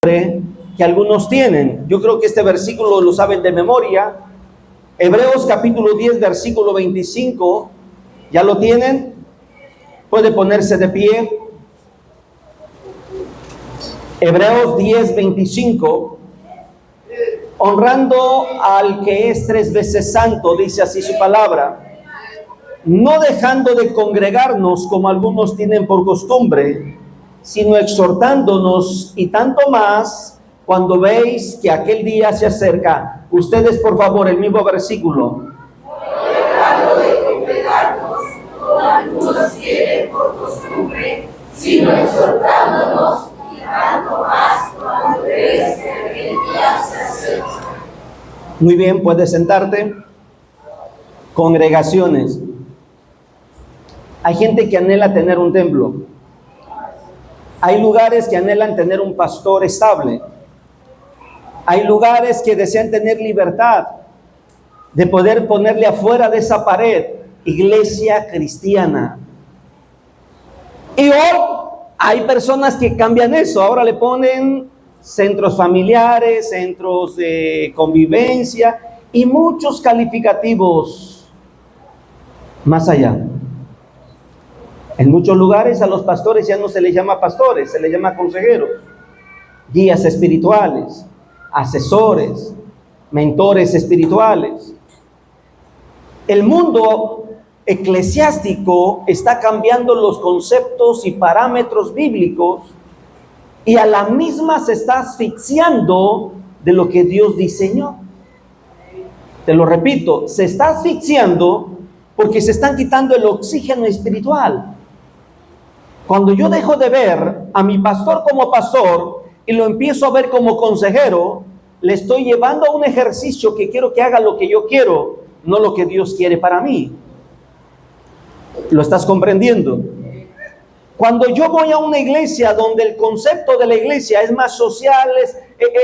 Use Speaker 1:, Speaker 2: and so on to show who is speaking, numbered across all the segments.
Speaker 1: que algunos tienen. Yo creo que este versículo lo saben de memoria. Hebreos capítulo 10, versículo 25. ¿Ya lo tienen? Puede ponerse de pie. Hebreos 10, 25. Honrando al que es 3 veces santo, dice así su palabra. No dejando de congregarnos como algunos tienen por costumbre, sino exhortándonos, y tanto más cuando veis que aquel día se acerca. Ustedes, por favor, el mismo versículo.
Speaker 2: No dejando de congregarnos como algunos tienen por costumbre, sino exhortándonos, y tanto más cuando veis que aquel día se acerca.
Speaker 1: Muy bien, puedes sentarte. Congregaciones. Hay gente que anhela tener un templo. Hay lugares que anhelan tener un pastor estable. Hay lugares que desean tener libertad de poder ponerle afuera de esa pared iglesia cristiana. Y hoy hay personas que cambian eso. Ahora le ponen centros familiares, centros de convivencia y muchos calificativos más allá. En muchos lugares a los pastores ya no se les llama pastores, se les llama consejeros, guías espirituales, asesores, mentores espirituales. El mundo eclesiástico está cambiando los conceptos y parámetros bíblicos y a la misma se está asfixiando de lo que Dios diseñó. Te lo repito, se está asfixiando porque se están quitando el oxígeno espiritual. Cuando yo dejo de ver a mi pastor como pastor y lo empiezo a ver como consejero, le estoy llevando a un ejercicio que quiero que haga lo que yo quiero, no lo que Dios quiere para mí. ¿Lo estás comprendiendo? Cuando yo voy a una iglesia donde el concepto de la iglesia es más social,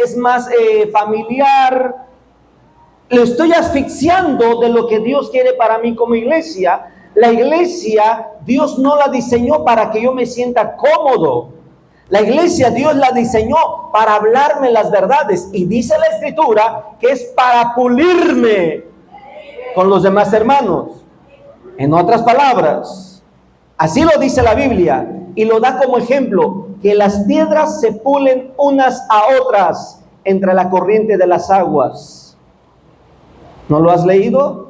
Speaker 1: es más familiar, le estoy asfixiando de lo que Dios quiere para mí como iglesia. La iglesia, Dios no la diseñó para que yo me sienta cómodo. La iglesia, Dios la diseñó para hablarme las verdades. Y dice la Escritura que es para pulirme con los demás hermanos. En otras palabras, así lo dice la Biblia. Y lo da como ejemplo, que las piedras se pulen unas a otras entre la corriente de las aguas. ¿No lo has leído?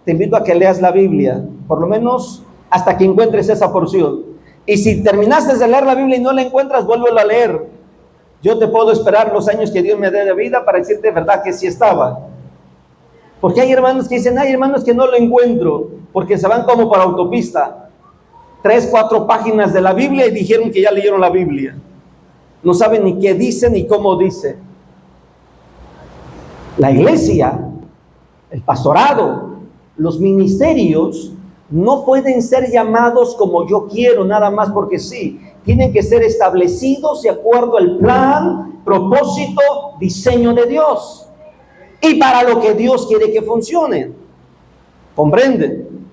Speaker 1: Te invito a que leas la Biblia, por lo menos hasta que encuentres esa porción. Y si terminaste de leer la Biblia y no la encuentras, vuélvelo a leer. Yo te puedo esperar los años que Dios me dé de vida para decirte de verdad que sí estaba. Porque hay hermanos que dicen, hay hermanos que no lo encuentro, porque se van como por autopista. 3, 4 páginas de la Biblia y dijeron que ya leyeron la Biblia. No saben ni qué dice ni cómo dice. La iglesia, el pastorado, los ministerios no pueden ser llamados como yo quiero, nada más porque sí. Tienen que ser establecidos de acuerdo al plan, propósito, diseño de Dios. Y para lo que Dios quiere que funcionen. ¿Comprenden?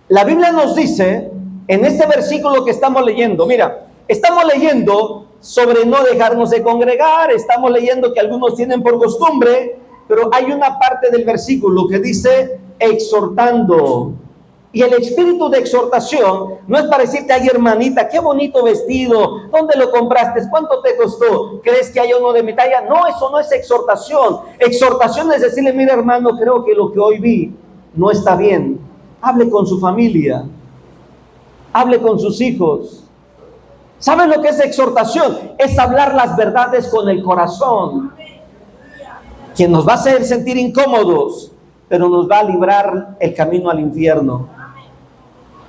Speaker 1: La Biblia nos dice, en este versículo que estamos leyendo, mira, estamos leyendo sobre no dejarnos de congregar, estamos leyendo que algunos tienen por costumbre, pero hay una parte del versículo que dice exhortando. Y el espíritu de exhortación no es para decirte, ay hermanita, qué bonito vestido, ¿dónde lo compraste? ¿Cuánto te costó? ¿Crees que hay uno de mi talla? No, eso no es exhortación. Exhortación es decirle, mira hermano, creo que lo que hoy vi no está bien. Hable con su familia, hable con sus hijos. ¿Saben lo que es exhortación? Es hablar las verdades con el corazón, que nos va a hacer sentir incómodos, pero nos va a librar el camino al infierno.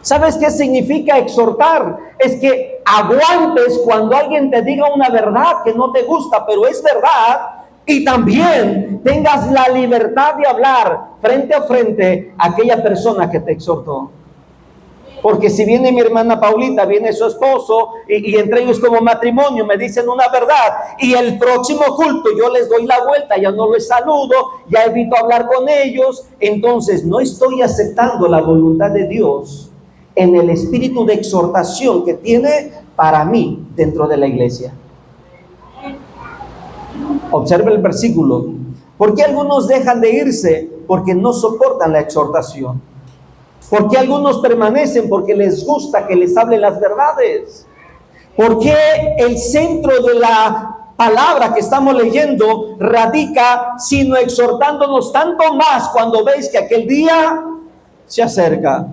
Speaker 1: ¿Sabes qué significa exhortar? Es que aguantes cuando alguien te diga una verdad que no te gusta, pero es verdad, y también tengas la libertad de hablar frente a frente a aquella persona que te exhortó. Porque si viene mi hermana Paulita, viene su esposo, y entre ellos como matrimonio me dicen una verdad, y el próximo culto yo les doy la vuelta, ya no les saludo, ya evito hablar con ellos, entonces no estoy aceptando la voluntad de Dios en el espíritu de exhortación que tiene para mí dentro de la iglesia. Observe el versículo. ¿Por qué algunos dejan de irse? Porque no soportan la exhortación. ¿Por qué algunos permanecen? Porque les gusta que les hable las verdades. ¿Por qué el centro de la palabra que estamos leyendo radica, sino exhortándonos tanto más cuando veis que aquel día se acerca?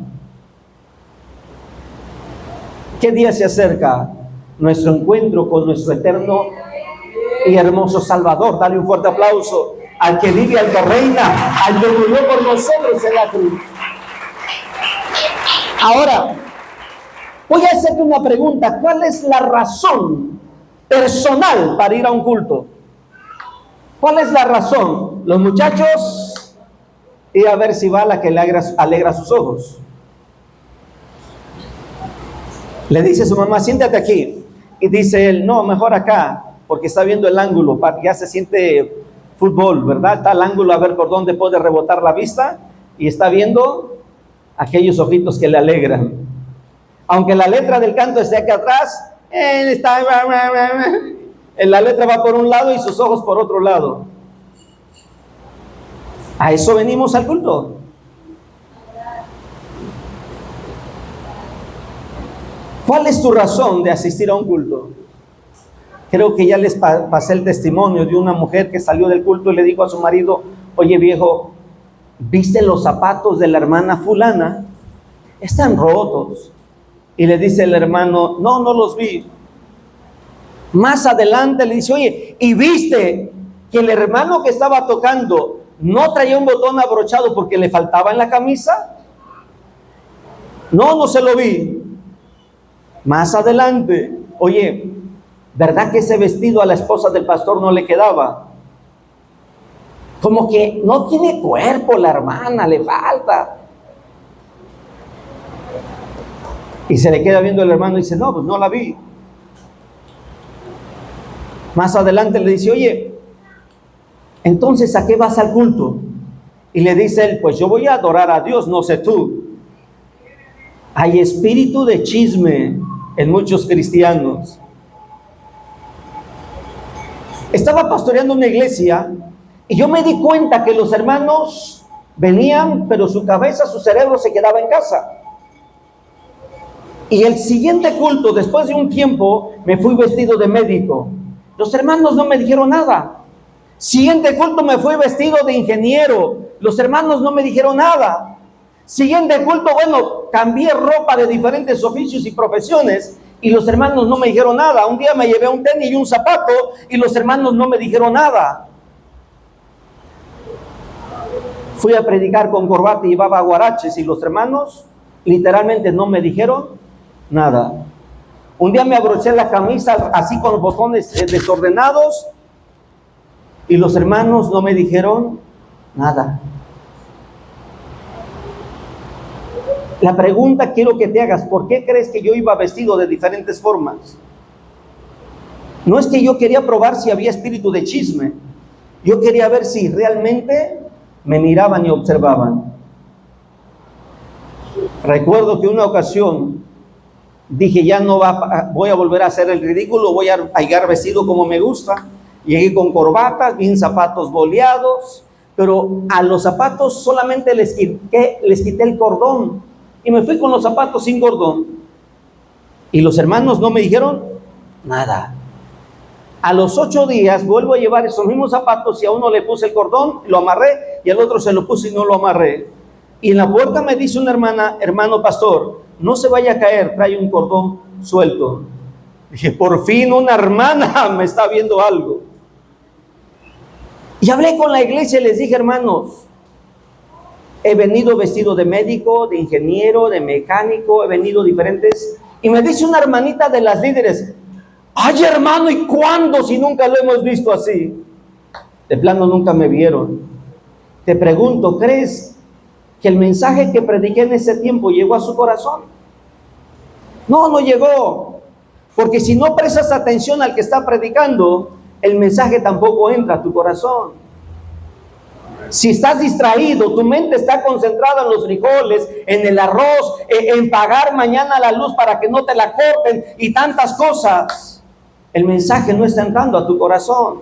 Speaker 1: ¿Qué día se acerca? Nuestro encuentro con nuestro eterno y hermoso Salvador. Dale un fuerte aplauso al que vive, al que reina, al que murió por nosotros en la cruz. Ahora, voy a hacerte una pregunta. ¿Cuál es la razón personal para ir a un culto? ¿Cuál es la razón? Los muchachos, y a ver si va la que le alegra sus ojos. Le dice a su mamá, siéntate aquí. Y dice él, no, mejor acá, porque está viendo el ángulo, ya se siente fútbol, ¿verdad? Está el ángulo a ver por dónde puede rebotar la vista y está viendo aquellos ojitos que le alegran. Aunque la letra del canto esté aquí atrás, la letra va por un lado y sus ojos por otro lado. A eso venimos al culto. ¿Cuál es tu razón de asistir a un culto? Creo que ya les pasé el testimonio de una mujer que salió del culto y le dijo a su marido, oye viejo, ¿viste los zapatos de la hermana fulana? Están rotos. Y le dice el hermano, no, no los vi. Más adelante le dice, oye, ¿y viste que el hermano que estaba tocando no traía un botón abrochado porque le faltaba en la camisa? No, no se lo vi. Más adelante, oye, ¿verdad que ese vestido a la esposa del pastor no le quedaba? Como que no tiene cuerpo la hermana, le falta. Y se le queda viendo el hermano y dice, no, pues no la vi. Más adelante le dice, oye, entonces ¿a qué vas al culto? Y le dice él, pues yo voy a adorar a Dios, no sé tú. Hay espíritu de chisme en muchos cristianos. Estaba pastoreando una iglesia y yo me di cuenta que los hermanos venían, pero su cabeza, su cerebro se quedaba en casa. Y el siguiente culto, después de un tiempo, me fui vestido de médico. Los hermanos no me dijeron nada. Siguiente culto me fui vestido de ingeniero. Los hermanos no me dijeron nada. Siguiente culto, bueno, cambié ropa de diferentes oficios y profesiones y los hermanos no me dijeron nada. Un día me llevé un tenis y un zapato y los hermanos no me dijeron nada. Fui a predicar con corbata y llevaba guaraches y los hermanos literalmente no me dijeron nada. Un día me abroché la camisa así con los botones desordenados y los hermanos no me dijeron nada. La pregunta quiero que te hagas, ¿por qué crees que yo iba vestido de diferentes formas? No es que yo quería probar si había espíritu de chisme. Yo quería ver si realmente me miraban y observaban. Recuerdo que una ocasión dije, ya no voy a volver a hacer el ridículo, voy a llegar vestido como me gusta. Llegué con corbatas, bien zapatos boleados, pero a los zapatos solamente les quité el cordón. Y me fui con los zapatos sin cordón. Y los hermanos no me dijeron nada. A los 8 días vuelvo a llevar esos mismos zapatos y a uno le puse el cordón, lo amarré, y al otro se lo puse y no lo amarré. Y en la puerta me dice una hermana, hermano pastor, no se vaya a caer, trae un cordón suelto. Dije, por fin una hermana me está viendo algo. Y hablé con la iglesia y les dije, hermanos, he venido vestido de médico, de ingeniero, de mecánico, he venido diferentes. Y me dice una hermanita de las líderes, ay hermano, ¿y cuándo si nunca lo hemos visto así? De plano nunca me vieron. Te pregunto, ¿crees que el mensaje que prediqué en ese tiempo llegó a su corazón? No, no llegó. Porque si no prestas atención al que está predicando, el mensaje tampoco entra a tu corazón. Si estás distraído, tu mente está concentrada en los frijoles, en el arroz, en pagar mañana la luz para que no te la corten y tantas cosas, el mensaje no está entrando a tu corazón.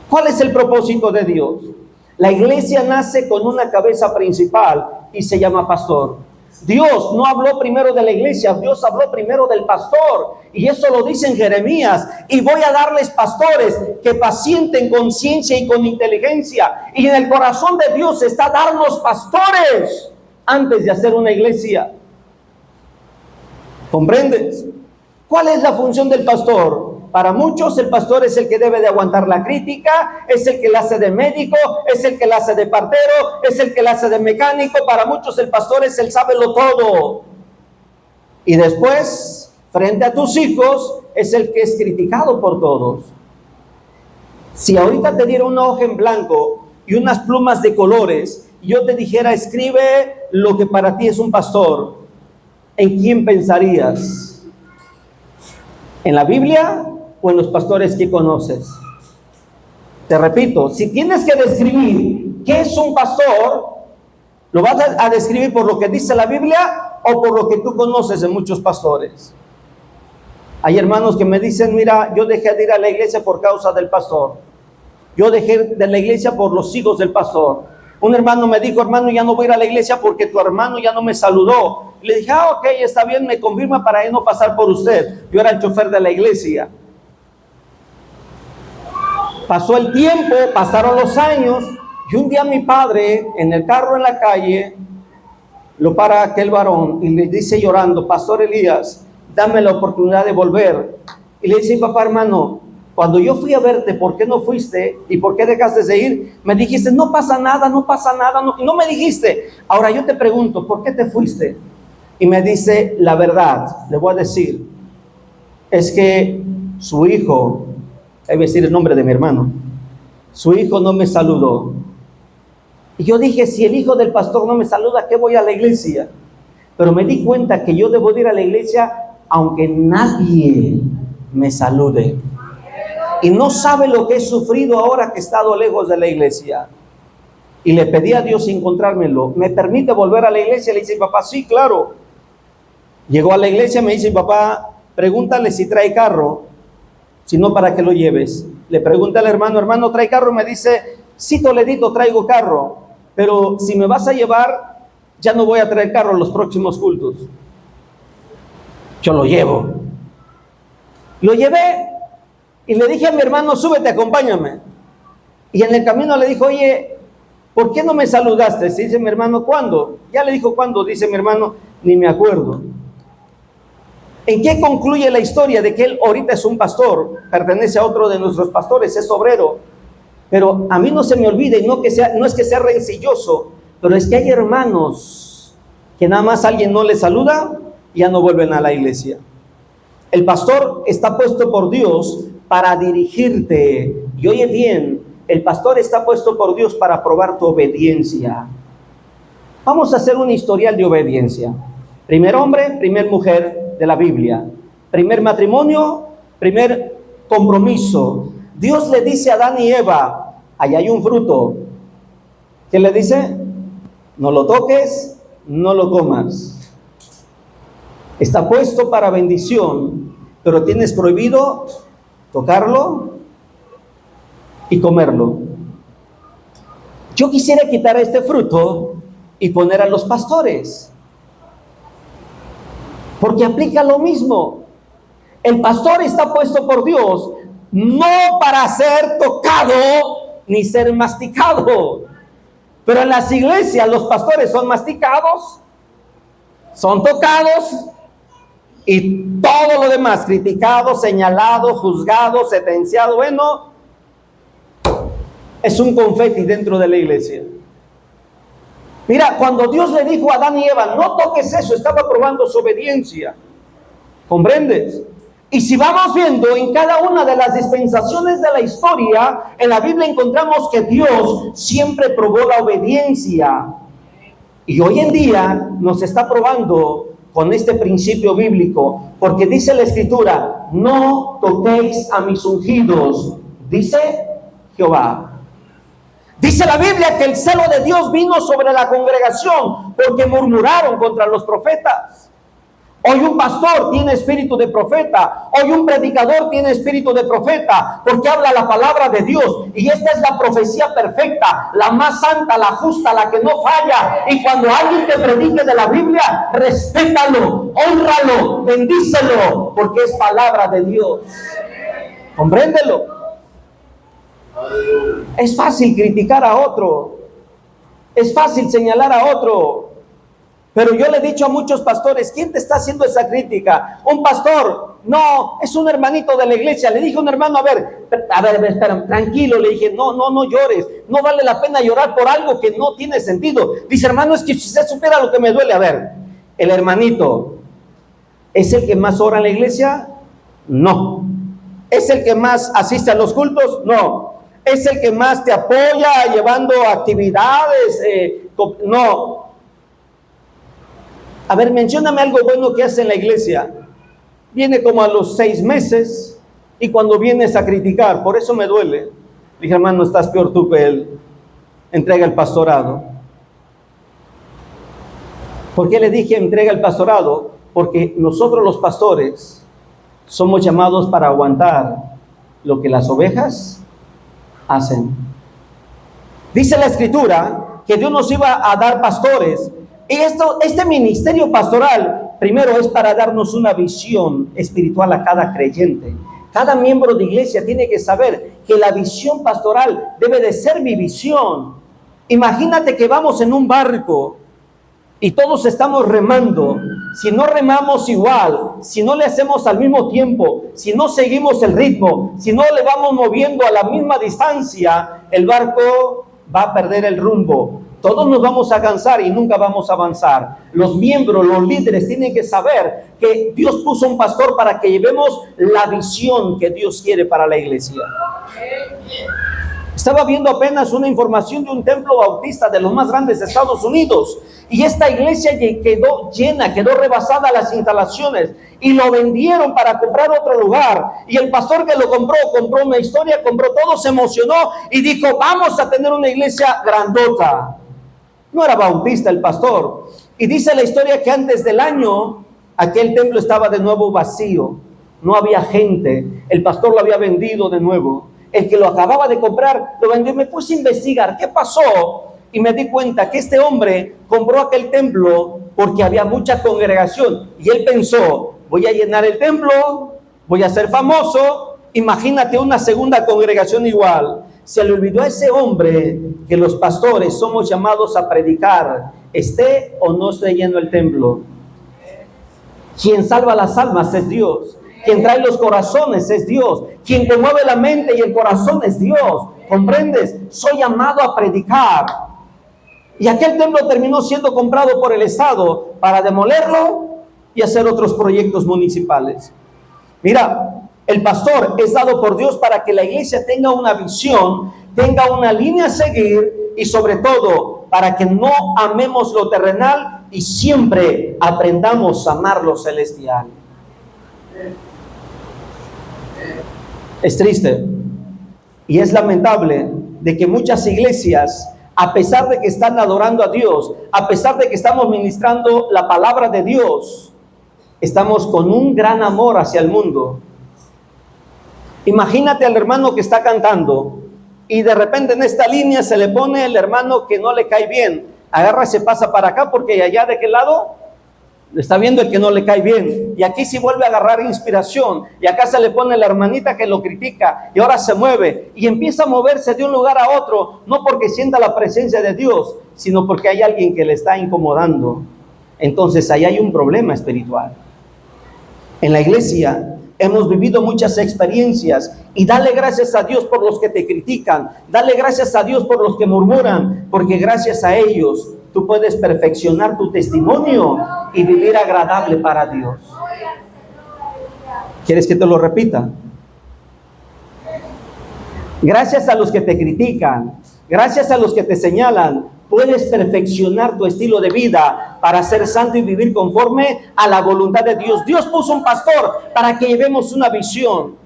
Speaker 1: ¿Cuál es el propósito de Dios? La iglesia nace con una cabeza principal y se llama pastor. Dios no habló primero de la iglesia, Dios habló primero del pastor. Y eso lo dice en Jeremías. Y voy a darles pastores que pacienten con ciencia y con inteligencia. Y en el corazón de Dios está darnos pastores antes de hacer una iglesia. ¿Comprendes? ¿Cuál es la función del pastor? Para muchos el pastor es el que debe de aguantar la crítica, es el que la hace de médico, es el que la hace de partero, es el que la hace de mecánico. Para muchos el pastor es el sábelo todo. Y después, frente a tus hijos, es el que es criticado por todos. Si ahorita te diera una hoja en blanco y unas plumas de colores, y yo te dijera, escribe lo que para ti es un pastor, ¿en quién pensarías? ¿En la Biblia o en los pastores que conoces? Te repito, si tienes que describir qué es un pastor, ¿lo vas a describir por lo que dice la Biblia o por lo que tú conoces de muchos pastores? Hay hermanos que me dicen, mira, yo dejé de ir a la iglesia por causa del pastor. Yo dejé de la iglesia por los hijos del pastor. Un hermano me dijo, hermano, ya no voy a ir a la iglesia porque tu hermano ya no me saludó. Le dije, ok, está bien, me confirma para no pasar por usted. Yo era el chofer de la iglesia. Pasó el tiempo, pasaron los años, y un día mi padre, en el carro en la calle, lo para aquel varón y le dice llorando, Pastor Elías, dame la oportunidad de volver. Y le dice, papá, hermano, cuando yo fui a verte, ¿por qué no fuiste? ¿Y por qué dejaste de ir? Me dijiste, no pasa nada, no pasa nada. Y no me dijiste. Ahora yo te pregunto, ¿por qué te fuiste? Y me dice, la verdad, le voy a decir, es que su hijo, hay que decir el nombre de mi hermano, su hijo no me saludó. Y yo dije, si el hijo del pastor no me saluda, ¿qué voy a la iglesia? Pero me di cuenta que yo debo ir a la iglesia aunque nadie me salude. Y no sabe lo que he sufrido ahora que he estado lejos de la iglesia. Y le pedí a Dios encontrármelo. ¿Me permite volver a la iglesia? Le dice, papá, sí, claro. Llegó a la iglesia, me dice, papá, pregúntale si trae carro. Si no, ¿para qué lo lleves? Le pregunta al hermano, hermano, ¿trae carro? Me dice, sí, Toledito, traigo carro. Pero si me vas a llevar, ya no voy a traer carro en los próximos cultos. Yo lo llevo. Lo llevé. Y le dije a mi hermano, súbete, acompáñame. Y en el camino le dijo, oye, ¿por qué no me saludaste? Dice mi hermano, ¿cuándo? Ya le dijo, ¿cuándo? Dice mi hermano, ni me acuerdo. ¿En qué concluye la historia? De que él ahorita es un pastor, pertenece a otro de nuestros pastores, es obrero. Pero a mí no se me olvide, no es que sea rencilloso, pero es que hay hermanos que nada más alguien no les saluda y ya no vuelven a la iglesia. El pastor está puesto por Dios para dirigirte. Y oye bien, el pastor está puesto por Dios para probar tu obediencia. Vamos a hacer un historial de obediencia. Primer hombre, primer mujer de la Biblia. Primer matrimonio, primer compromiso. Dios le dice a Adán y Eva, allá hay un fruto. ¿Qué le dice? No lo toques, no lo comas. Está puesto para bendición, pero tienes prohibido tocarlo y comerlo. Yo quisiera quitar este fruto y poner a los pastores, porque aplica lo mismo. El pastor está puesto por Dios no para ser tocado ni ser masticado, pero en las iglesias los pastores son masticados, son tocados y todo lo demás, criticado, señalado, juzgado, sentenciado. Bueno, es un confeti dentro de la iglesia. Mira, cuando Dios le dijo a Adán y Eva, no toques eso, estaba probando su obediencia. ¿Comprendes? Y si vamos viendo en cada una de las dispensaciones de la historia, en la Biblia encontramos que Dios siempre probó la obediencia. Y hoy en día nos está probando con este principio bíblico, porque dice la Escritura, no toquéis a mis ungidos, dice Jehová. Dice la Biblia que el celo de Dios vino sobre la congregación porque murmuraron contra los profetas. Hoy un pastor tiene espíritu de profeta. Hoy un predicador tiene espíritu de profeta, porque habla la palabra de Dios. Y esta es la profecía perfecta, la más santa, la justa, la que no falla. Y cuando alguien te predique de la Biblia, respétalo, hónralo, bendícelo, porque es palabra de Dios. Compréndelo. Es fácil criticar a otro. Es fácil señalar a otro. Pero yo le he dicho a muchos pastores, ¿quién te está haciendo esa crítica? Un pastor, no, es un hermanito de la iglesia. Le dije a un hermano, a ver, espera, tranquilo, le dije, no llores, no vale la pena llorar por algo que no tiene sentido. Dice, hermano, es que si usted supiera lo que me duele. A ver, el hermanito, ¿es el que más ora en la iglesia? No. ¿Es el que más asiste a los cultos? No. ¿Es el que más te apoya llevando actividades? No. A ver, mencióname algo bueno que hace en la iglesia. Viene como a los 6 meses y cuando vienes a criticar, por eso me duele. Dije, hermano, estás peor tú que él. Entrega el pastorado. ¿Por qué le dije entrega el pastorado? Porque nosotros los pastores somos llamados para aguantar lo que las ovejas hacen. Dice la Escritura que Dios nos iba a dar pastores. Y este ministerio pastoral, primero es para darnos una visión espiritual a cada creyente. Cada miembro de iglesia tiene que saber que la visión pastoral debe de ser mi visión. Imagínate que vamos en un barco y todos estamos remando. Si no remamos igual, si no le hacemos al mismo tiempo, si no seguimos el ritmo, si no le vamos moviendo a la misma distancia, el barco va a perder el rumbo. Todos nos vamos a cansar y nunca vamos a avanzar. Los miembros, los líderes tienen que saber que Dios puso un pastor para que llevemos la visión que Dios quiere para la iglesia. Estaba viendo apenas una información de un templo bautista de los más grandes de Estados Unidos. Y esta iglesia quedó llena, quedó rebasada las instalaciones. Y lo vendieron para comprar otro lugar. Y el pastor que lo compró una historia, compró todo, se emocionó y dijo, vamos a tener una iglesia grandota. No era bautista el pastor. Y dice la historia que antes del año, aquel templo estaba de nuevo vacío. No había gente. El pastor lo había vendido de nuevo. El que lo acababa de comprar, lo vendió. Y me puse a investigar qué pasó. Y me di cuenta que este hombre compró aquel templo porque había mucha congregación. Y él pensó, voy a llenar el templo, voy a ser famoso. Imagínate una segunda congregación igual. Se le olvidó a ese hombre que los pastores somos llamados a predicar, esté o no esté lleno el templo. Quien salva las almas es Dios. Quien trae los corazones es Dios. Quien conmueve la mente y el corazón es Dios. ¿Comprendes? Soy llamado a predicar. Y aquel templo terminó siendo comprado por el Estado para demolerlo y hacer otros proyectos municipales. Mira, el pastor es dado por Dios para que la iglesia tenga una visión, tenga una línea a seguir y sobre todo para que no amemos lo terrenal y siempre aprendamos a amar lo celestial. Es triste y es lamentable de que muchas iglesias, a pesar de que están adorando a Dios, a pesar de que estamos ministrando la palabra de Dios, estamos con un gran amor hacia el mundo. Imagínate al hermano que está cantando y de repente en esta línea se le pone el hermano que no le cae bien. Agarra y se pasa para acá porque allá de qué lado está viendo el que no le cae bien. Y aquí sí vuelve a agarrar inspiración. Y acá se le pone la hermanita que lo critica y ahora se mueve y empieza a moverse de un lugar a otro, no porque sienta la presencia de Dios, sino porque hay alguien que le está incomodando. Entonces ahí hay un problema espiritual. En la iglesia hemos vivido muchas experiencias y dale gracias a Dios por los que te critican, dale gracias a Dios por los que murmuran, porque gracias a ellos tú puedes perfeccionar tu testimonio y vivir agradable para Dios. ¿Quieres que te lo repita? Gracias a los que te critican, gracias a los que te señalan, puedes perfeccionar tu estilo de vida para ser santo y vivir conforme a la voluntad de Dios. Dios puso un pastor para que llevemos una visión.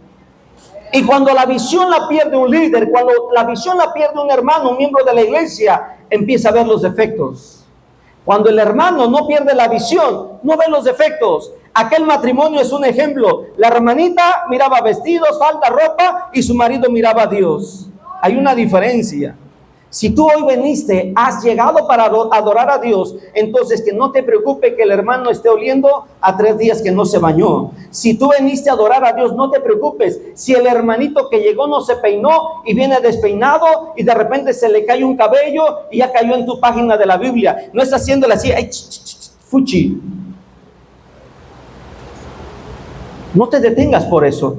Speaker 1: Y cuando la visión la pierde un líder, cuando la visión la pierde un hermano, un miembro de la iglesia, empieza a ver los defectos. Cuando el hermano no pierde la visión, no ve los defectos. Aquel matrimonio es un ejemplo. La hermanita miraba vestidos, falda, ropa, y su marido miraba a Dios. Hay una diferencia. Si tú hoy veniste, has llegado para adorar a Dios, entonces que no te preocupe que el hermano esté oliendo a 3 días que no se bañó. Si tú veniste a adorar a Dios, no te preocupes. Si el hermanito que llegó no se peinó y viene despeinado y de repente se le cae un cabello y ya cayó en tu página de la Biblia. No es haciéndole así, ay, fuchi. No te detengas por eso.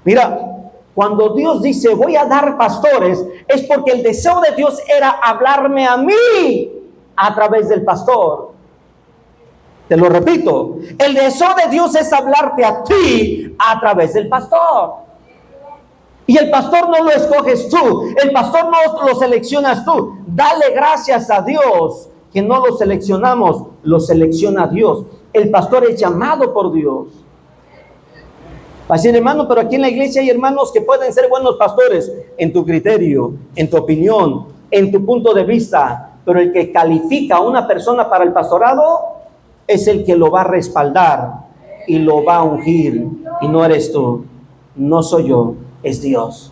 Speaker 1: Mira, cuando Dios dice voy a dar pastores, es porque el deseo de Dios era hablarme a mí a través del pastor. Te lo repito, el deseo de Dios es hablarte a ti a través del pastor. Y el pastor no lo escoges tú, el pastor no lo seleccionas tú. Dale gracias a Dios que no lo seleccionamos, lo selecciona Dios. El pastor es llamado por Dios. Va a decir, hermano, pero aquí en la iglesia hay hermanos que pueden ser buenos pastores, en tu criterio, en tu opinión, en tu punto de vista, pero el que califica a una persona para el pastorado es el que lo va a respaldar y lo va a ungir, y no eres tú, no soy yo, es Dios.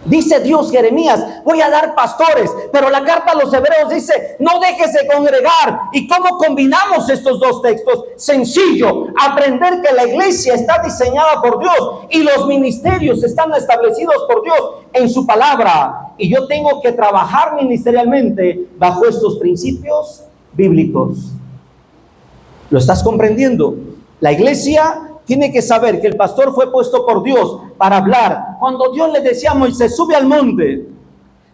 Speaker 1: Dice Dios, Jeremías, voy a dar pastores, pero la carta a los hebreos dice, no dejes de congregar. ¿Y cómo combinamos estos dos textos? Sencillo, aprender que la iglesia está diseñada por Dios y los ministerios están establecidos por Dios en su palabra. Y yo tengo que trabajar ministerialmente bajo estos principios bíblicos. ¿Lo estás comprendiendo? La iglesia tiene que saber que el pastor fue puesto por Dios para hablar. Cuando Dios le decía a Moisés, sube al monte.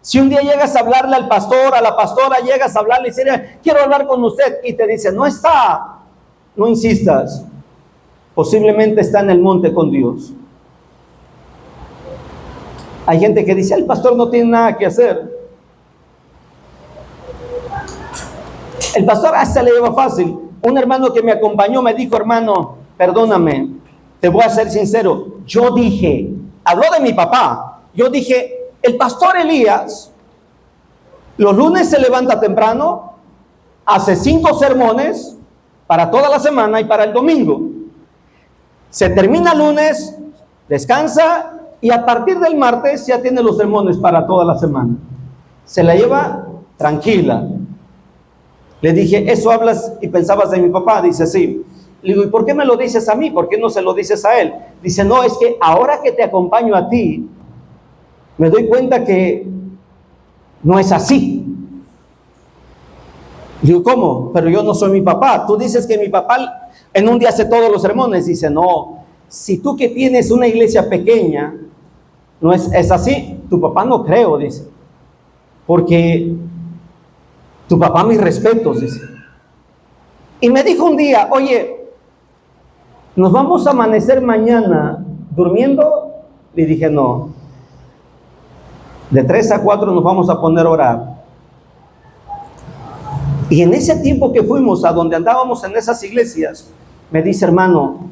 Speaker 1: Si un día llegas a hablarle al pastor, a la pastora, llegas a hablarle y dice, quiero hablar con usted, y te dice, no está, no insistas. Posiblemente está en el monte con Dios. Hay gente que dice, el pastor no tiene nada que hacer. El pastor hasta le lleva fácil. Un hermano que me acompañó me dijo, hermano, perdóname, te voy a ser sincero, yo dije, habló de mi papá, yo dije, el pastor Elías, los lunes se levanta temprano, hace 5 sermones para toda la semana y para el domingo. Se termina el lunes, descansa y a partir del martes ya tiene los sermones para toda la semana. Se la lleva tranquila. Le dije, ¿eso hablas y pensabas de mi papá? Dice, sí. Le digo, ¿y por qué me lo dices a mí? ¿Por qué no se lo dices a él? Dice, no, es que ahora que te acompaño a ti, me doy cuenta que no es así. Digo, ¿cómo? Pero yo no soy mi papá. Tú dices que mi papá en un día hace todos los sermones. Dice, no, si tú que tienes una iglesia pequeña, no es así. Tu papá no creo, dice. Porque tu papá, mis respetos, dice. Y me dijo un día, oye, ¿nos vamos a amanecer mañana durmiendo? Le dije, no. De 3 a 4 nos vamos a poner a orar. Y en ese tiempo que fuimos a donde andábamos en esas iglesias, me dice, hermano,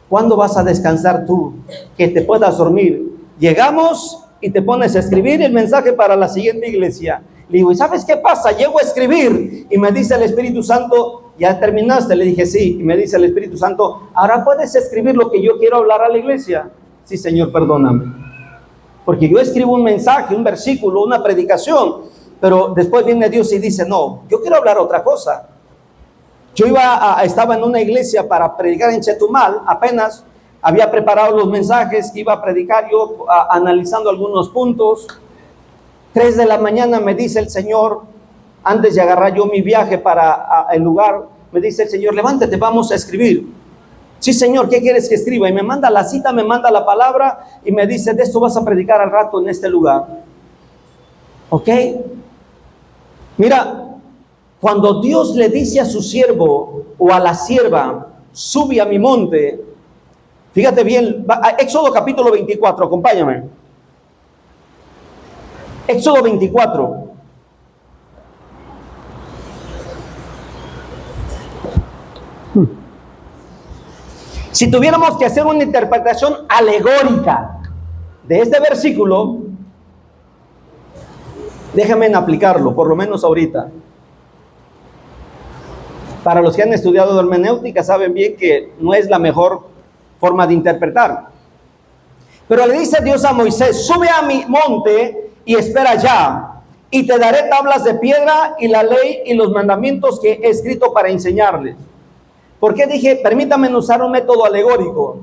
Speaker 1: ¿cuándo vas a descansar tú? Que te puedas dormir. Llegamos y te pones a escribir el mensaje para la siguiente iglesia. Le digo, ¿y sabes qué pasa? Llego a escribir y me dice el Espíritu Santo, ¿ya terminaste? Le dije, sí. Y me dice el Espíritu Santo, ¿ahora puedes escribir lo que yo quiero hablar a la iglesia? Sí, Señor, perdóname. Porque yo escribo un mensaje, un versículo, una predicación, pero después viene Dios y dice, no, yo quiero hablar otra cosa. Yo estaba en una iglesia para predicar en Chetumal, apenas había preparado los mensajes que iba a predicar yo, analizando algunos puntos. 3 de la mañana me dice el Señor, antes de agarrar yo mi viaje para el lugar, me dice el Señor, levántate, vamos a escribir. Sí, Señor, ¿qué quieres que escriba? Y me manda la cita, me manda la palabra y me dice, de esto vas a predicar al rato en este lugar. ¿Ok? Mira, cuando Dios le dice a su siervo o a la sierva, sube a mi monte, fíjate bien, Éxodo capítulo 24, acompáñame. Éxodo 24. Si tuviéramos que hacer una interpretación alegórica de este versículo, déjame aplicarlo, por lo menos ahorita. Para los que han estudiado hermenéutica saben bien que no es la mejor forma de interpretar. Pero le dice Dios a Moisés: sube a mi monte y espera allá, y te daré tablas de piedra y la ley y los mandamientos que he escrito para enseñarles. ¿Por qué dije, permítanme usar un método alegórico?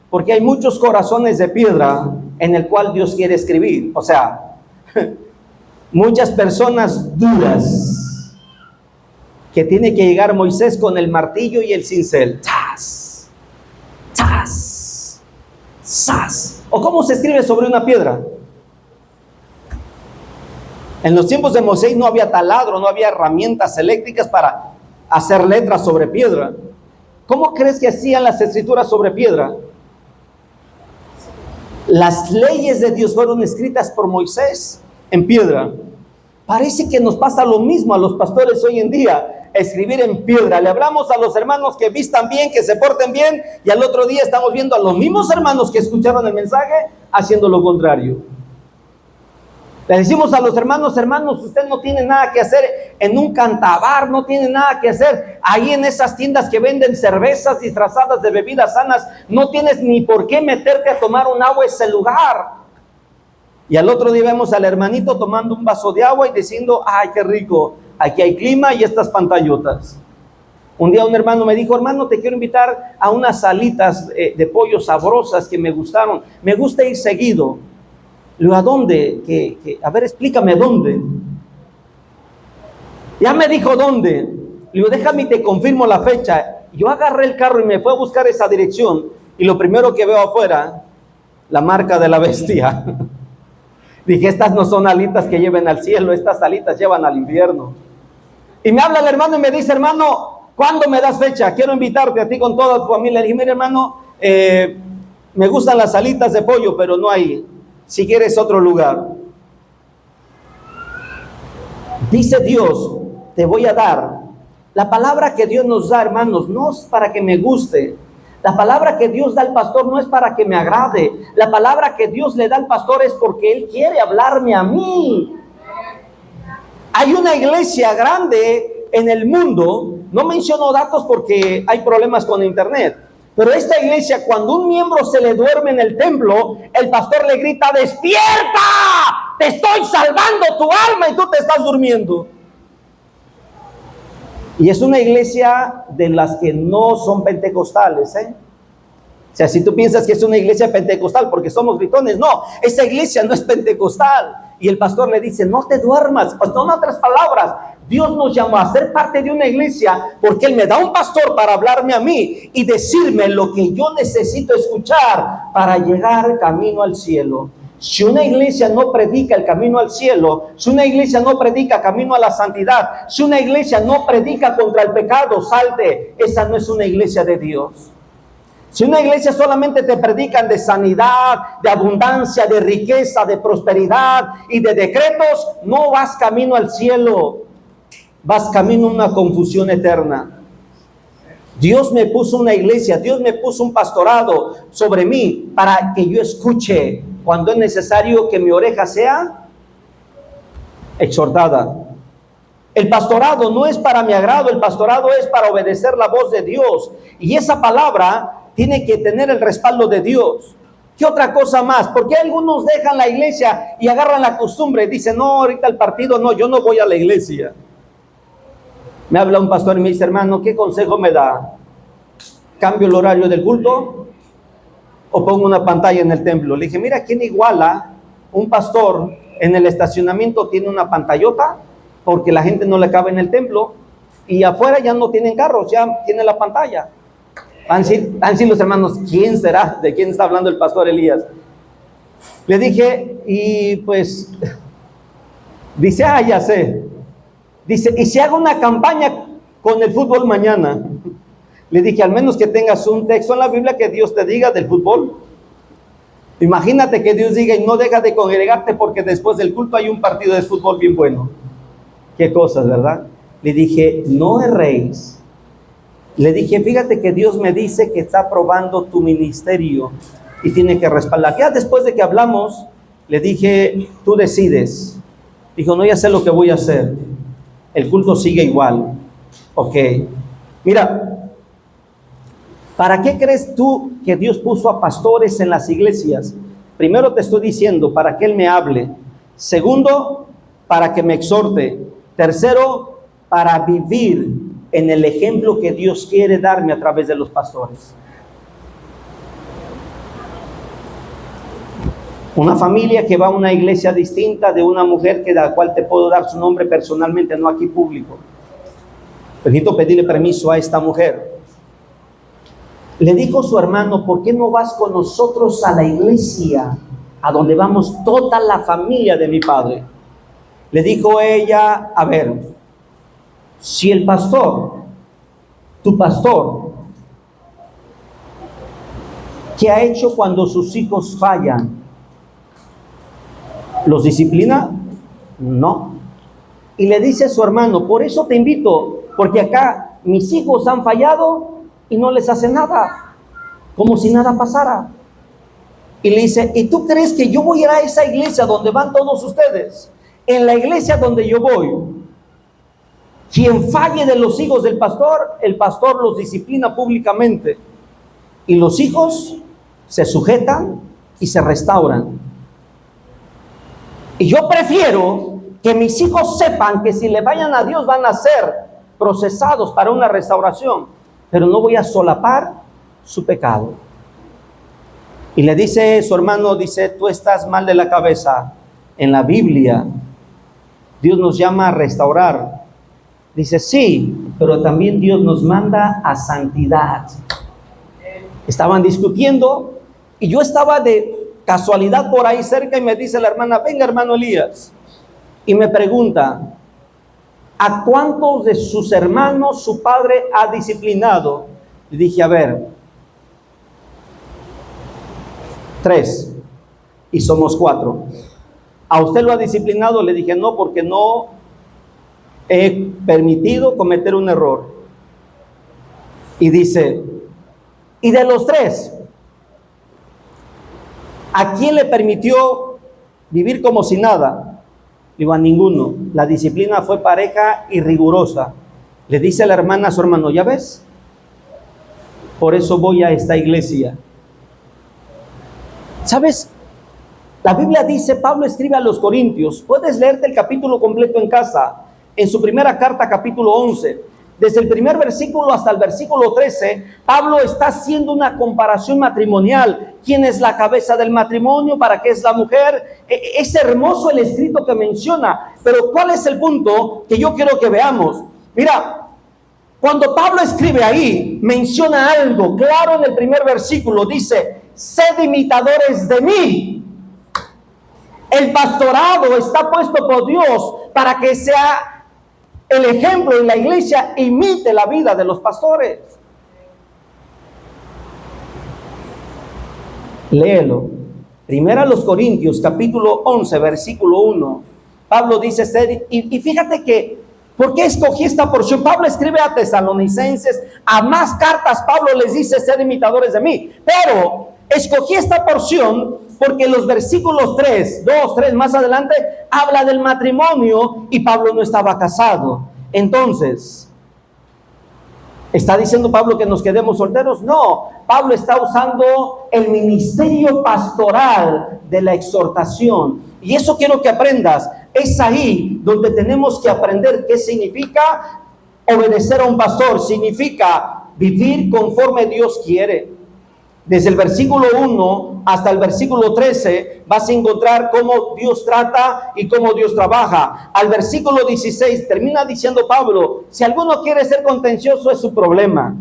Speaker 1: Porque hay muchos corazones de piedra en el cual Dios quiere escribir. O sea, muchas personas duras que tiene que llegar Moisés con el martillo y el cincel. ¡Chas! ¡Chas! ¡Sas! ¿O cómo se escribe sobre una piedra? En los tiempos de Moisés no había taladro, no había herramientas eléctricas para hacer letras sobre piedra. ¿Cómo crees que hacían las escrituras sobre piedra? Las leyes de Dios fueron escritas por Moisés en piedra. Parece que nos pasa lo mismo a los pastores hoy en día, escribir en piedra. Le hablamos a los hermanos que vistan bien, que se porten bien, y al otro día estamos viendo a los mismos hermanos que escucharon el mensaje haciendo lo contrario. Le decimos a los hermanos: hermanos, usted no tiene nada que hacer en un cantabar, no tiene nada que hacer ahí en esas tiendas que venden cervezas disfrazadas de bebidas sanas, no tienes ni por qué meterte a tomar un agua a ese lugar. Y al otro día vemos al hermanito tomando un vaso de agua y diciendo: ay, qué rico, aquí hay clima y estas pantallotas. Un día un hermano me dijo: hermano, te quiero invitar a unas salitas de pollo sabrosas que me gustaron, me gusta ir seguido. Le digo: ¿a dónde? A ver, explícame dónde. Ya me dijo dónde. Le digo: déjame y te confirmo la fecha. Yo agarré el carro y me fui a buscar esa dirección, y lo primero que veo afuera, la marca de la bestia. Dije: estas no son alitas que lleven al cielo, estas alitas llevan al infierno. Y me habla el hermano y me dice: hermano, ¿cuándo me das fecha? Quiero invitarte a ti con toda tu familia. Le dije: mira, hermano, me gustan las alitas de pollo, pero no hay. Si quieres otro lugar. Dice Dios: te voy a dar. La palabra que Dios nos da, hermanos, no es para que me guste. La palabra que Dios da al pastor no es para que me agrade. La palabra que Dios le da al pastor es porque Él quiere hablarme a mí. Hay una iglesia grande en el mundo. No menciono datos porque hay problemas con internet. Pero esta iglesia, cuando un miembro se le duerme en el templo, el pastor le grita: ¡despierta! ¡Te estoy salvando tu alma y tú te estás durmiendo! Y es una iglesia de las que no son pentecostales, ¿eh? O sea, si tú piensas que es una iglesia pentecostal porque somos gritones, no, esa iglesia no es pentecostal. Y el pastor le dice: no te duermas. Pues, en otras palabras, Dios nos llamó a ser parte de una iglesia porque Él me da un pastor para hablarme a mí y decirme lo que yo necesito escuchar para llegar camino al cielo. Si una iglesia no predica el camino al cielo, si una iglesia no predica camino a la santidad, si una iglesia no predica contra el pecado, salte, esa no es una iglesia de Dios. Si una iglesia solamente te predican de sanidad, de abundancia, de riqueza, de prosperidad y de decretos, no vas camino al cielo, vas camino a una confusión eterna. Dios me puso una iglesia, Dios me puso un pastorado sobre mí para que yo escuche cuando es necesario que mi oreja sea exhortada. El pastorado no es para mi agrado, el pastorado es para obedecer la voz de Dios. Y esa palabra tiene que tener el respaldo de Dios. ¿Qué otra cosa más? Porque algunos dejan la iglesia y agarran la costumbre y dicen: no, ahorita el partido no, yo no voy a la iglesia. Me habla un pastor y me dice: hermano, ¿qué consejo me da? ¿Cambio el horario del culto o pongo una pantalla en el templo? Le dije: mira, ¿quién iguala un pastor en el estacionamiento tiene una pantallota? Porque la gente no le cabe en el templo, y afuera ya no tienen carros, ya tienen la pantalla. Han sido los hermanos: ¿quién será? ¿De quién está hablando el pastor Elías? Le dije, y pues, dice: ya sé. Dice: ¿y si hago una campaña con el fútbol mañana? Le dije: al menos que tengas un texto en la Biblia que Dios te diga del fútbol. Imagínate que Dios diga: y no deja de congregarte porque después del culto hay un partido de fútbol bien bueno. Qué cosas, ¿verdad? Le dije: no erréis. Le dije: fíjate que Dios me dice que está probando tu ministerio y tiene que respaldar. Ya después de que hablamos, le dije: tú decides. Dijo: no, ya sé lo que voy a hacer. El culto sigue igual. Ok. Mira, ¿para qué crees tú que Dios puso a pastores en las iglesias? Primero te estoy diciendo, para que Él me hable. Segundo, para que me exhorte. Tercero, para vivir en el ejemplo que Dios quiere darme a través de los pastores. Una familia que va a una iglesia distinta de una mujer que la cual te puedo dar su nombre personalmente, no aquí público. Necesito pedirle permiso a esta mujer. Le dijo su hermano, ¿por qué no vas con nosotros a la iglesia a donde vamos toda la familia de mi padre? Le dijo ella, a ver, si el pastor, tu pastor, ¿qué ha hecho cuando sus hijos fallan? ¿Los disciplina? No. Y le dice a su hermano, por eso te invito, porque acá mis hijos han fallado y no les hace nada, como si nada pasara. Y le dice, ¿y tú crees que yo voy a ir a esa iglesia donde van todos ustedes? En la iglesia donde yo voy, quien falle de los hijos del pastor, el pastor los disciplina públicamente. Y los hijos se sujetan y se restauran. Y yo prefiero que mis hijos sepan que si le vayan a Dios van a ser procesados para una restauración, pero no voy a solapar su pecado. Y le dice su hermano, dice, tú estás mal de la cabeza. En la Biblia, Dios nos llama a restaurar. Dice, sí, pero también Dios nos manda a santidad. Estaban discutiendo y yo estaba de casualidad por ahí cerca y me dice la hermana, venga hermano Elías. Y me pregunta, ¿a cuántos de sus hermanos su padre ha disciplinado? Le dije, a ver, 3, y somos 4. ¿A usted lo ha disciplinado? Le dije, no, porque no he permitido cometer un error. Y dice, ¿y de los 3? ¿A quién le permitió vivir como si nada? Digo, a ninguno. La disciplina fue pareja y rigurosa. Le dice la hermana a su hermano, ¿ya ves? Por eso voy a esta iglesia. ¿Sabes? La Biblia dice, Pablo escribe a los Corintios, puedes leerte el capítulo completo en casa, en su primera carta, capítulo 11, desde el primer versículo hasta el versículo 13, Pablo está haciendo una comparación matrimonial. ¿Quién es la cabeza del matrimonio? ¿Para qué es la mujer? Es hermoso el escrito que menciona, pero ¿cuál es el punto que yo quiero que veamos? Mira, cuando Pablo escribe ahí, menciona algo claro en el primer versículo, dice, sed imitadores de mí. El pastorado está puesto por Dios para que sea el ejemplo en la iglesia, imite la vida de los pastores. Léelo. Primera a los Corintios, capítulo 11, versículo 1. Pablo dice, y fíjate que, ¿por qué escogí esta porción? Pablo escribe a tesalonicenses, a más cartas Pablo les dice, sed imitadores de mí. Pero escogí esta porción porque los versículos 3 más adelante, habla del matrimonio y Pablo no estaba casado. Entonces, ¿está diciendo Pablo que nos quedemos solteros? No, Pablo está usando el ministerio pastoral de la exhortación. Y eso quiero que aprendas. Es ahí donde tenemos que aprender qué significa obedecer a un pastor. Significa vivir conforme Dios quiere. Desde el versículo 1 hasta el versículo 13 vas a encontrar cómo Dios trata y cómo Dios trabaja. Al versículo 16 termina diciendo Pablo, si alguno quiere ser contencioso es su problema.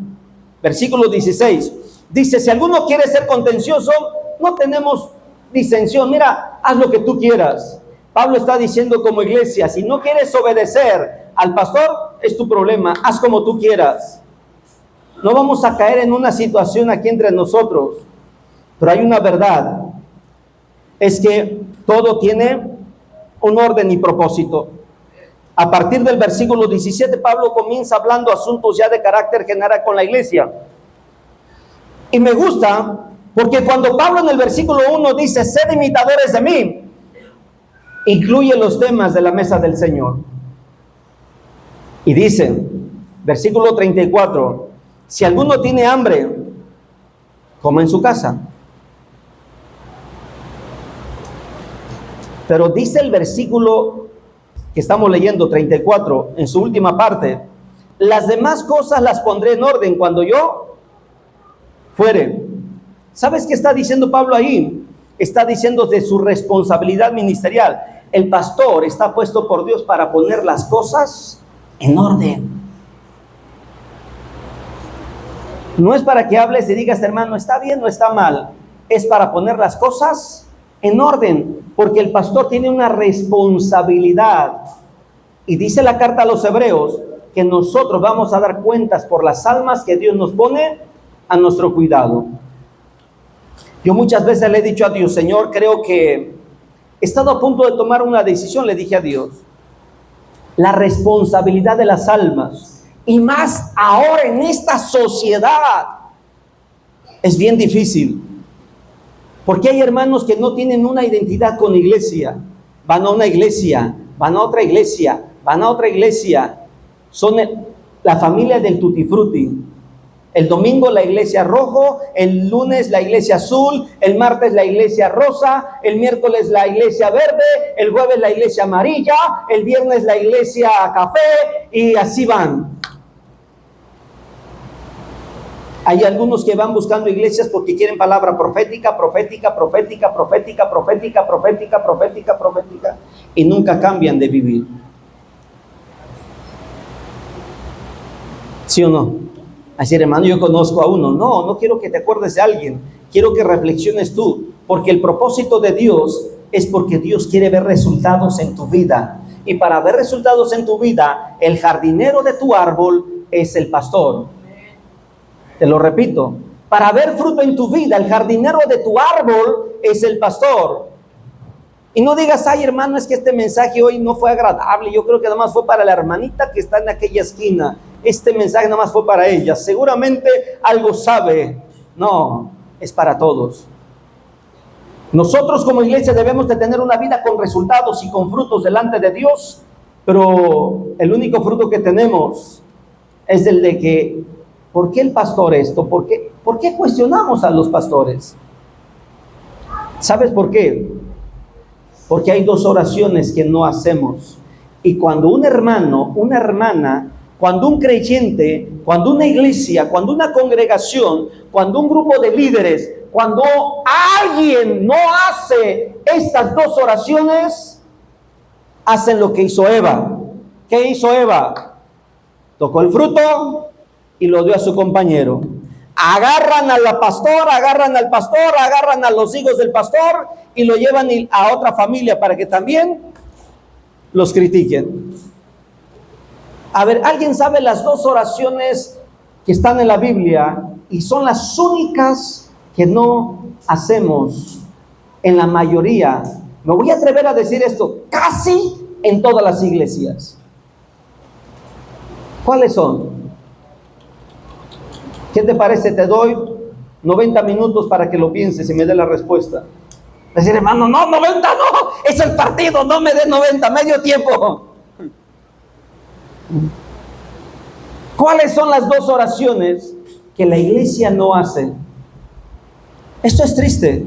Speaker 1: Versículo 16 dice, si alguno quiere ser contencioso, no tenemos disensión. Mira, haz lo que tú quieras. Pablo está diciendo como iglesia, si no quieres obedecer al pastor, es tu problema. Haz como tú quieras. No vamos a caer en una situación aquí entre nosotros, pero hay una verdad, es que todo tiene un orden y propósito. A partir del versículo 17, Pablo comienza hablando asuntos ya de carácter general con la iglesia. Y me gusta, porque cuando Pablo en el versículo 1 dice, sed imitadores de mí, incluye los temas de la mesa del Señor. Y dice, Versículo 34. Si alguno tiene hambre, coma en su casa. Pero dice el versículo que estamos leyendo, 34, en su última parte: las demás cosas las pondré en orden cuando yo fuere. ¿Sabes qué está diciendo Pablo ahí? Está diciendo de su responsabilidad ministerial. El pastor está puesto por Dios para poner las cosas en orden. No es para que hables y digas, hermano, está bien o está mal. Es para poner las cosas en orden, porque el pastor tiene una responsabilidad. Y dice la carta a los Hebreos que nosotros vamos a dar cuentas por las almas que Dios nos pone a nuestro cuidado. Yo muchas veces le he dicho a Dios, Señor, creo que he estado a punto de tomar una decisión. Le dije a Dios, la responsabilidad de las almas, y más ahora en esta sociedad, es bien difícil. Porque hay hermanos que no tienen una identidad con iglesia. Van a una iglesia, van a otra iglesia, van a otra iglesia. Son la familia del tutti frutti. El domingo la iglesia rojo, el lunes la iglesia azul, el martes la iglesia rosa, el miércoles la iglesia verde, el jueves la iglesia amarilla, el viernes la iglesia café, y así van. Hay algunos que van buscando iglesias porque quieren palabra profética, y nunca cambian de vivir. ¿Sí o no? Así, hermano, yo conozco a uno. No quiero que te acuerdes de alguien. Quiero que reflexiones tú, porque el propósito de Dios es porque Dios quiere ver resultados en tu vida. Y para ver resultados en tu vida, el jardinero de tu árbol es el pastor. Te lo repito, para ver fruto en tu vida, el jardinero de tu árbol es el pastor. Y no digas, ay hermano, es que este mensaje hoy no fue agradable, yo creo que nada más fue para la hermanita que está en aquella esquina, este mensaje nada más fue para ella, seguramente algo sabe. No, es para todos. Nosotros como iglesia debemos de tener una vida con resultados y con frutos delante de Dios, pero el único fruto que tenemos es el de que, ¿por qué el pastor esto? ¿Por qué cuestionamos a los pastores? ¿Sabes por qué? Porque hay dos oraciones que no hacemos. Y cuando un hermano, una hermana, cuando un creyente, cuando una iglesia, cuando una congregación, cuando un grupo de líderes, cuando alguien no hace estas dos oraciones, hacen lo que hizo Eva. ¿Qué hizo Eva? Tocó el fruto y lo dio a su compañero. Agarran a la pastora, agarran al pastor, agarran a los hijos del pastor y lo llevan a otra familia para que también los critiquen. A ver, ¿alguien sabe las dos oraciones que están en la Biblia y son las únicas que no hacemos en la mayoría? Me voy a atrever a decir esto, casi en todas las iglesias. ¿Cuáles son? ¿Qué te parece? Te doy 90 minutos para que lo pienses y me dé la respuesta. Decir, hermano, no, 90 no, es el partido, no me dé 90, medio tiempo. ¿Cuáles son las dos oraciones que la iglesia no hace? Esto es triste.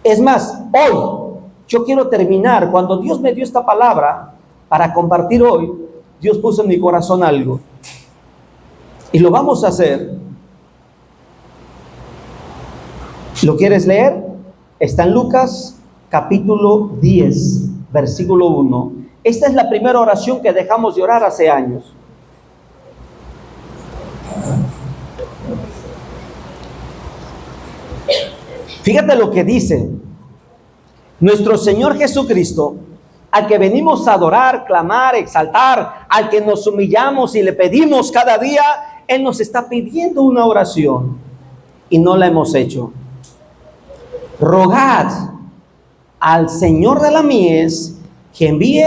Speaker 1: Es más, hoy, yo quiero terminar, cuando Dios me dio esta palabra para compartir hoy, Dios puso en mi corazón algo. Y lo vamos a hacer. ¿Lo quieres leer? Está en Lucas capítulo 10, versículo 1. Esta es la primera oración que dejamos de orar hace años. Fíjate lo que dice. Nuestro Señor Jesucristo, al que venimos a adorar, clamar, exaltar, al que nos humillamos y le pedimos cada día, Él nos está pidiendo una oración y no la hemos hecho. Rogad al Señor de la mies que envíe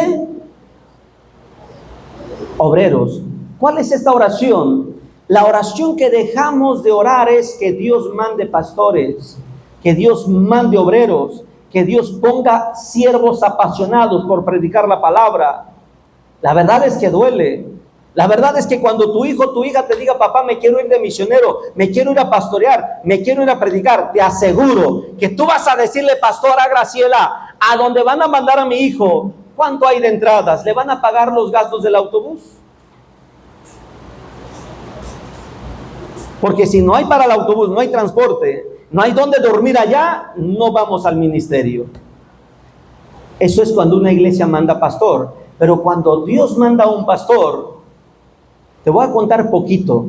Speaker 1: obreros. ¿Cuál es esta oración? La oración que dejamos de orar es que Dios mande pastores, que Dios mande obreros, que Dios ponga siervos apasionados por predicar la palabra. La verdad es que duele. La verdad es que cuando tu hijo o tu hija te diga, papá, me quiero ir de misionero, me quiero ir a pastorear, me quiero ir a predicar, te aseguro que tú vas a decirle, pastora Graciela, a donde van a mandar a mi hijo, ¿cuánto hay de entradas? ¿Le van a pagar los gastos del autobús? Porque si no hay para el autobús, no hay transporte, no hay donde dormir allá, no vamos al ministerio. Eso es cuando una iglesia manda pastor. Pero cuando Dios manda a un pastor, te voy a contar poquito.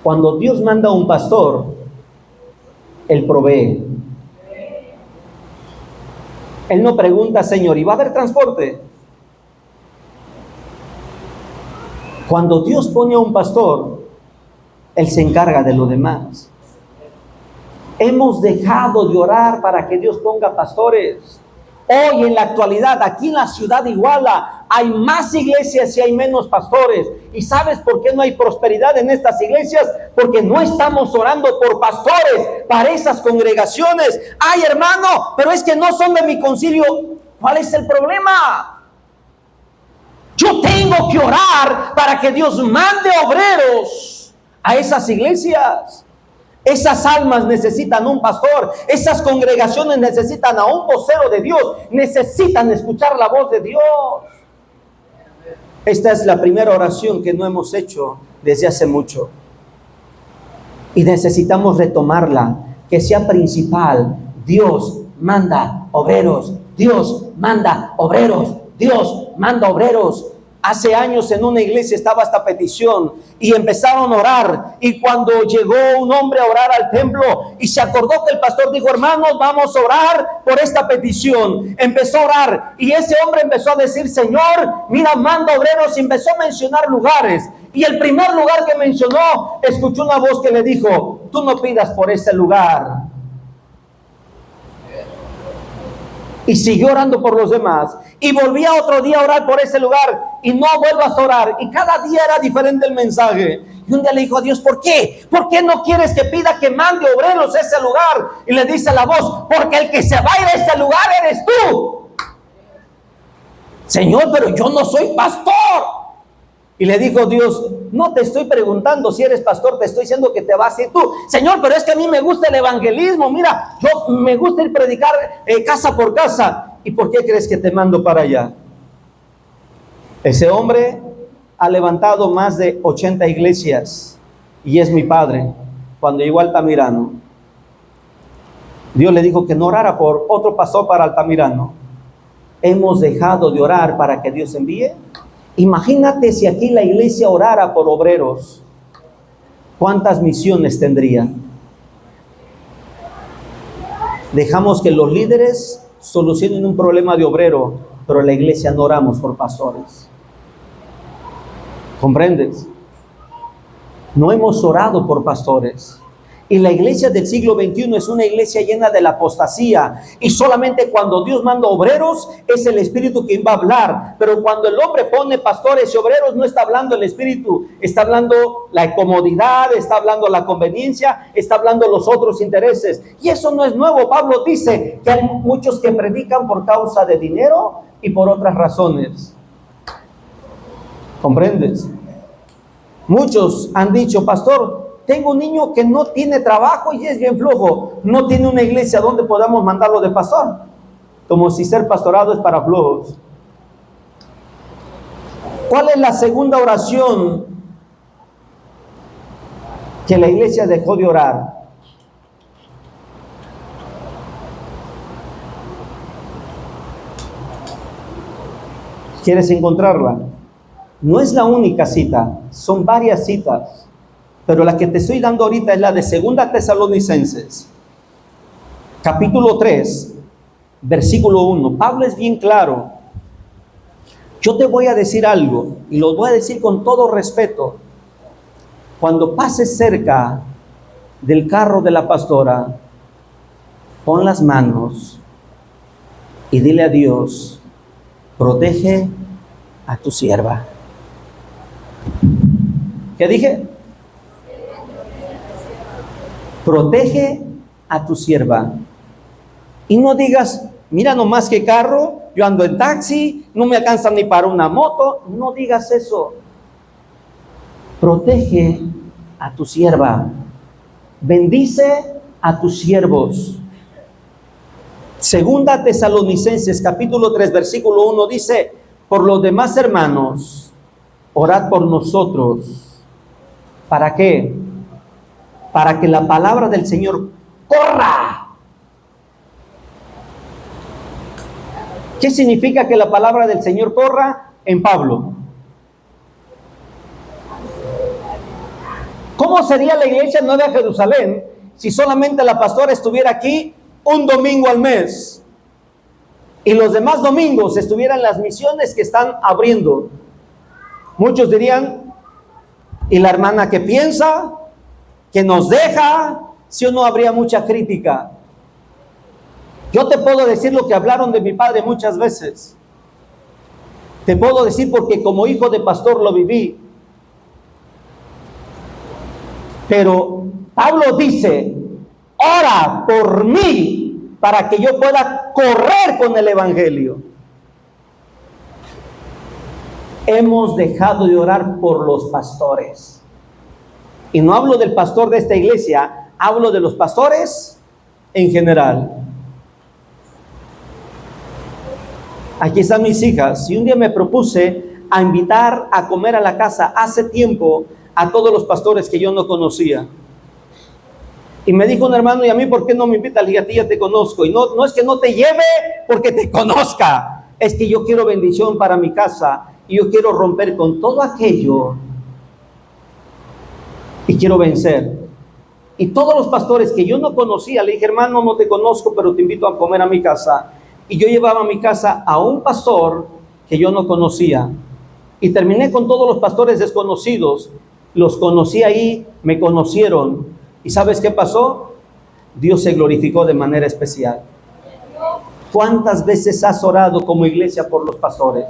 Speaker 1: Cuando Dios manda a un pastor, Él provee. Él no pregunta, Señor, ¿y va a haber transporte? Cuando Dios pone a un pastor, Él se encarga de lo demás. Hemos dejado de orar para que Dios ponga pastores. Hoy en la actualidad, aquí en la ciudad de Iguala, hay más iglesias y hay menos pastores. ¿Y sabes por qué no hay prosperidad en estas iglesias? Porque no estamos orando por pastores para esas congregaciones. Ay, hermano, pero es que no son de mi concilio. ¿Cuál es el problema? Yo tengo que orar para que Dios mande obreros a esas iglesias. Esas almas necesitan un pastor, esas congregaciones necesitan a un vocero de Dios, necesitan escuchar la voz de Dios. Esta es la primera oración que no hemos hecho desde hace mucho. Y necesitamos retomarla, que sea principal. Dios manda obreros, Dios manda obreros, Dios manda obreros. Hace años en una iglesia estaba esta petición y empezaron a orar, y cuando llegó un hombre a orar al templo y se acordó que el pastor dijo, hermanos, vamos a orar por esta petición, empezó a orar y ese hombre empezó a decir, Señor, mira, manda obreros, y empezó a mencionar lugares, y el primer lugar que mencionó, escuchó una voz que le dijo, tú no pidas por ese lugar. Y siguió orando por los demás. Y volvía otro día a orar por ese lugar. Y no vuelvas a orar. Y cada día era diferente el mensaje. Y un día le dijo a Dios, ¿por qué? ¿Por qué no quieres que pida que mande obreros a ese lugar? Y le dice la voz, porque el que se va a ir a ese lugar eres tú. Señor, pero yo no soy pastor. Y le dijo Dios, no te estoy preguntando si eres pastor, te estoy diciendo que te vas a ir tú. Señor, pero es que a mí me gusta el evangelismo, mira, yo me gusta ir a predicar casa por casa. ¿Y por qué crees que te mando para allá? Ese hombre ha levantado más de 80 iglesias y es mi padre. Cuando llegó a Altamirano, Dios le dijo que no orara por otro pastor para Altamirano. Hemos dejado de orar para que Dios envíe. Imagínate si aquí la iglesia orara por obreros, ¿cuántas misiones tendría? Dejamos que los líderes solucionen un problema de obrero, pero la iglesia no oramos por pastores. ¿Comprendes? No hemos orado por pastores. Y la iglesia del siglo XXI es una iglesia llena de la apostasía. Y solamente cuando Dios manda obreros es el Espíritu quien va a hablar. Pero cuando el hombre pone pastores y obreros, no está hablando el Espíritu. Está hablando la comodidad, está hablando la conveniencia, está hablando los otros intereses. Y eso no es nuevo. Pablo dice que hay muchos que predican por causa de dinero y por otras razones. ¿Comprendes? Muchos han dicho, pastor, tengo un niño que no tiene trabajo y es bien flojo. No tiene una iglesia donde podamos mandarlo de pastor. Como si ser pastorado es para flojos. ¿Cuál es la segunda oración que la iglesia dejó de orar? ¿Quieres encontrarla? No es la única cita, son varias citas. Pero la que te estoy dando ahorita es la de 2 Tesalonicenses, capítulo 3, versículo 1. Pablo es bien claro. Yo te voy a decir algo, y lo voy a decir con todo respeto. Cuando pases cerca del carro de la pastora, pon las manos y dile a Dios, protege a tu sierva. ¿Qué dije? Protege a tu sierva. Y no digas, mira nomás qué carro, yo ando en taxi, no me alcanza ni para una moto. No digas eso. Protege a tu sierva. Bendice a tus siervos. Segunda Tesalonicenses capítulo 3 versículo 1 dice: por los demás hermanos, orad por nosotros. ¿Para qué? Para que la palabra del Señor corra. ¿Qué significa que la palabra del Señor corra en Pablo? ¿Cómo sería la iglesia en Nueva Jerusalén si solamente la pastora estuviera aquí un domingo al mes y los demás domingos estuvieran las misiones que están abriendo? Muchos dirían: ¿y la hermana qué piensa? ¿Que nos deja? Si o no, habría mucha crítica. Yo te puedo decir lo que hablaron de mi padre muchas veces. Te puedo decir porque como hijo de pastor lo viví. Pero Pablo dice: ora por mí para que yo pueda correr con el evangelio. Hemos dejado de orar por los pastores. Y no hablo del pastor de esta iglesia, hablo de los pastores en general. Aquí están mis hijas. Y un día me propuse a invitar a comer a la casa hace tiempo a todos los pastores que yo no conocía. Y me dijo un hermano: ¿y a mí por qué no me invita? Le dije: a ti ya te conozco. Y no es que no te lleve porque te conozca, es que yo quiero bendición para mi casa y yo quiero romper con todo aquello y quiero vencer. Y todos los pastores que yo no conocía, le dije: hermano, no te conozco, pero te invito a comer a mi casa. Y yo llevaba a mi casa a un pastor que yo no conocía. Y terminé con todos los pastores desconocidos. Los conocí ahí, me conocieron. ¿Y sabes qué pasó? Dios se glorificó de manera especial. ¿Cuántas veces has orado como iglesia por los pastores?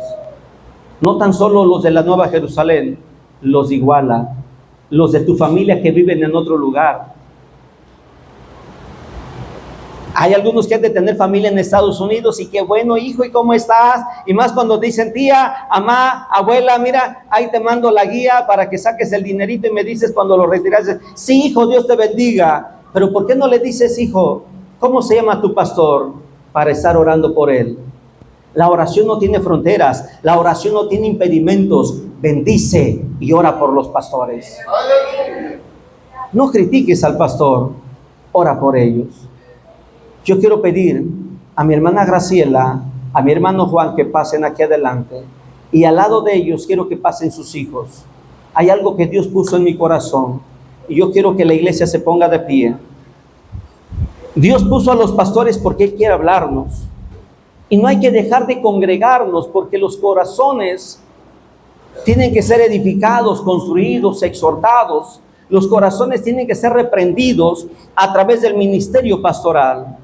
Speaker 1: No tan solo los de la Nueva Jerusalén, los de Iguala, los de tu familia que viven en otro lugar. Hay algunos que han de tener familia en Estados Unidos y qué bueno, hijo, ¿y cómo estás? Y más cuando dicen: tía, mamá, abuela, mira, ahí te mando la guía para que saques el dinerito y me dices cuando lo retiras. Sí, hijo, Dios te bendiga. Pero ¿por qué no le dices: hijo, ¿cómo se llama tu pastor? Para estar orando por él. La oración no tiene fronteras, la oración no tiene impedimentos. Bendice y ora por los pastores. No critiques al pastor, ora por ellos. Yo quiero pedir a mi hermana Graciela, a mi hermano Juan, que pasen aquí adelante. Y al lado de ellos quiero que pasen sus hijos. Hay algo que Dios puso en mi corazón y yo quiero que la iglesia se ponga de pie. Dios puso a los pastores porque Él quiere hablarnos. Y no hay que dejar de congregarnos porque los corazones tienen que ser edificados, construidos, exhortados. Los corazones tienen que ser reprendidos a través del ministerio pastoral.